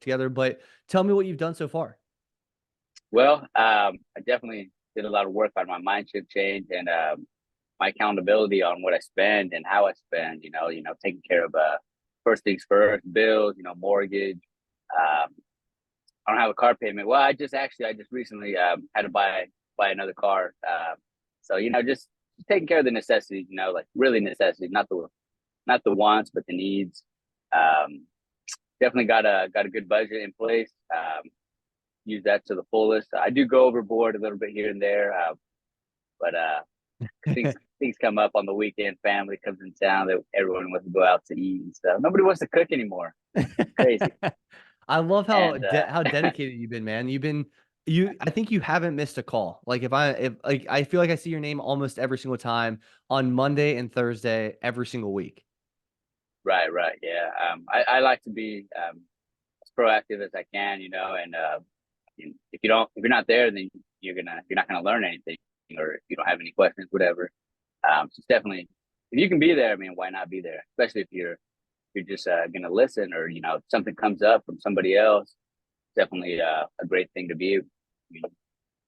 together, but tell me what you've done so far. Well, I definitely did a lot of work on my mind shift change and my accountability on what I spend and how I spend. Taking care of first things first, bills, mortgage. Um, I don't have a car payment. Well, I just recently had to buy another car. So just taking care of the necessities. Like really necessities, not the wants, but the needs. Um, Definitely got a good budget in place. Use that to the fullest. I do go overboard a little bit here and there, but things come up on the weekend. Family comes in town. That everyone wants to go out to eat and stuff. Nobody wants to cook anymore. Crazy. I love how And how dedicated you've been, man. I think you haven't missed a call. Like if like I feel like I see your name almost every single time on Monday and Thursday every single week. right, yeah. I like to be as proactive as I can, and if you're not there, then you're not gonna learn anything, or if you don't have any questions, whatever. So it's definitely, if you can be there, I mean, why not be there? Especially if you're just gonna listen, or something comes up from somebody else. Definitely a great thing to be.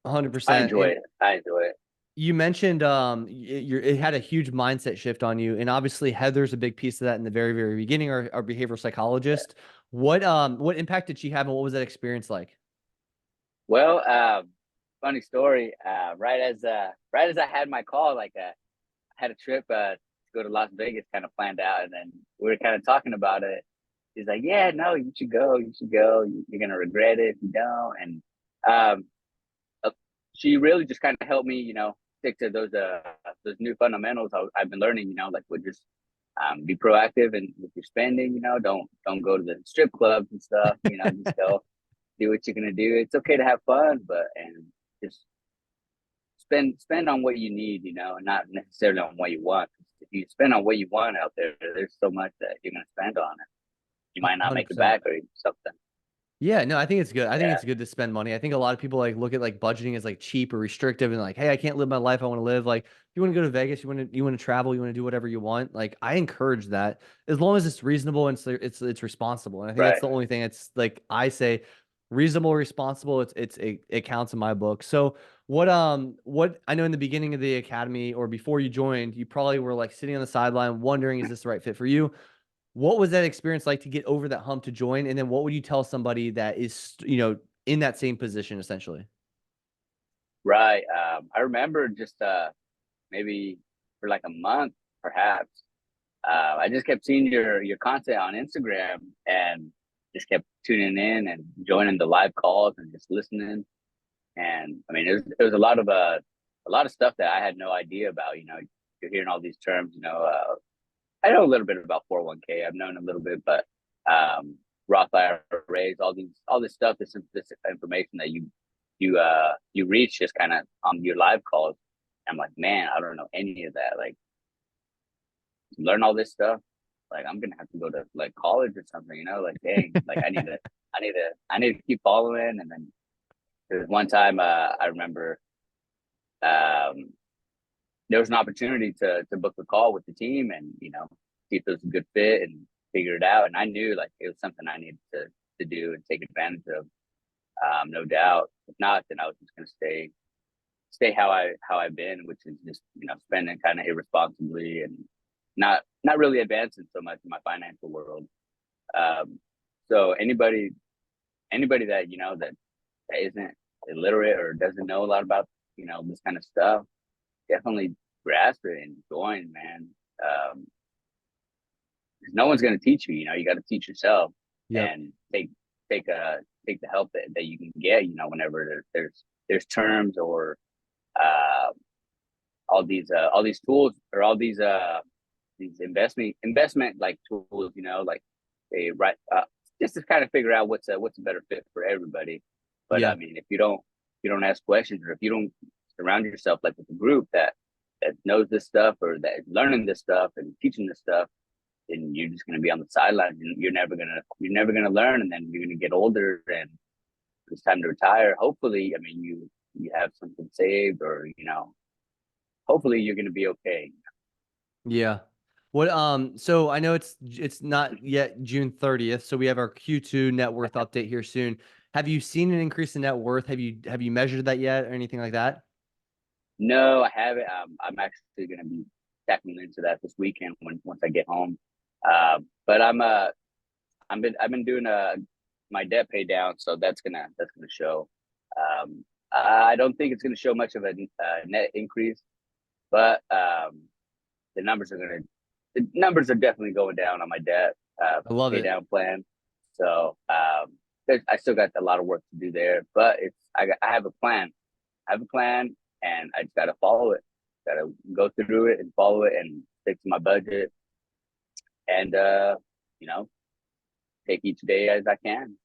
I 100%. enjoy And it. I enjoy it. you mentioned it had a huge mindset shift on you, and obviously Heather's a big piece of that in the very beginning, our behavioral psychologist. What impact did she have, and what was that experience like? Well, funny story. Right as I had my call, like I had a trip to go to Las Vegas, kind of planned out, and then we were kind of talking about it. He's like, "Yeah, no, you should go. You should go. You're gonna regret it if you don't." And um, uh, she really just kind of helped me, stick to those new fundamentals I've been learning. Like with just be proactive and with your spending. Don't go to the strip clubs and stuff. Just go do what you're gonna do. It's okay to have fun, but and just spend on what you need, and not necessarily on what you want. If you spend on what you want out there, there's so much that you're gonna spend on it. You might not make it 100%. back or something. Yeah, no, I think it's good. I think Yeah, it's good to spend money. I think a lot of people like look at like budgeting as like cheap or restrictive and like, hey, I can't live my life I want to live. Like, you want to go to Vegas, you want to travel, you want to do whatever you want. Like, I encourage that as long as it's reasonable and it's responsible. And I think that's right. the only thing. It's like I say, reasonable, responsible. It counts in my book. So what I know in the beginning of the academy or before you joined, you probably were like sitting on the sideline wondering, is this the right fit for you? What was that experience like to get over that hump to join? And then what would you tell somebody that is, in that same position essentially? Right. I remember just maybe for like a month, perhaps. I just kept seeing your content on Instagram and just kept tuning in and joining the live calls and just listening. And I mean, it was a lot of stuff that I had no idea about. You're hearing all these terms. I know a little bit about 401k. I've known a little bit, but um, Roth IRAs, all this stuff, this information that you reach just kind of on your live calls. I'm like, man, I don't know any of that. Like, learn all this stuff. Like, I'm gonna have to go to like college or something. Like, dang, like I need to keep following. And then there was one time I remember um, there was an opportunity to book a call with the team and see if it was a good fit and figure it out. And I knew like it was something I needed to do and take advantage of. No doubt. If not, then I was just gonna stay how I've been, which is just spending kind of irresponsibly and not really advancing so much in my financial world. Um, so anybody that that isn't illiterate or doesn't know a lot about this kind of stuff, definitely grasp it and join, man. Um, 'Cause no one's going to teach you. You got to teach yourself Yep. and take take the help that you can get. Whenever there's terms or uh, all these tools or all these investment like tools. Like they right just to kind of figure out what's a better fit for everybody. But I Yeah. mean, if you don't ask questions or if you don't surround yourself like with a group that knows this stuff or that is learning this stuff and teaching this stuff, then you're just going to be on the sidelines. And you're never gonna learn, and then you're going to get older and it's time to retire. Hopefully, I mean, you have something saved, or hopefully you're going to be okay. Yeah. What so I know it's not yet June 30th, so we have our Q2 net worth update here soon. Have you seen an increase in net worth? Have you measured that yet or anything like that? No, I haven't. I'm actually gonna be tackling into that this weekend when once I get home. But I've been doing my debt pay down, so that's gonna show. I don't think it's gonna show much of a net increase, but the numbers are gonna the numbers are definitely going down on my debt I love pay it. down plan. So I still got a lot of work to do there, but I have a plan. I have a plan, and I just gotta follow it. Gotta go through it and follow it and stick to my budget, and you know, take each day as I can,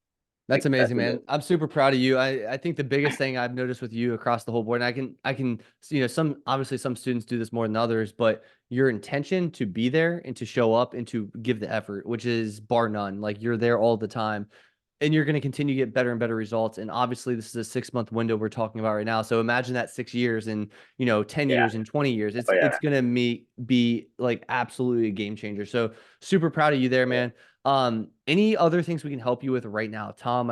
That's make the amazing, best of man. it. I'm super proud of you. I think the biggest thing I've noticed with you across the whole board, and I can some obviously some students do this more than others, but your intention to be there and to show up and to give the effort, which is bar none. Like you're there all the time. And you're going to continue to get better and better results. And obviously, this is a 6 month window we're talking about right now. So imagine that 6 years and 10 Yeah. years and 20 years. Oh It's yeah. going to be like absolutely a game changer. So super proud of you there, Oh, yeah. man. Any other things we can help you with right now, Tom?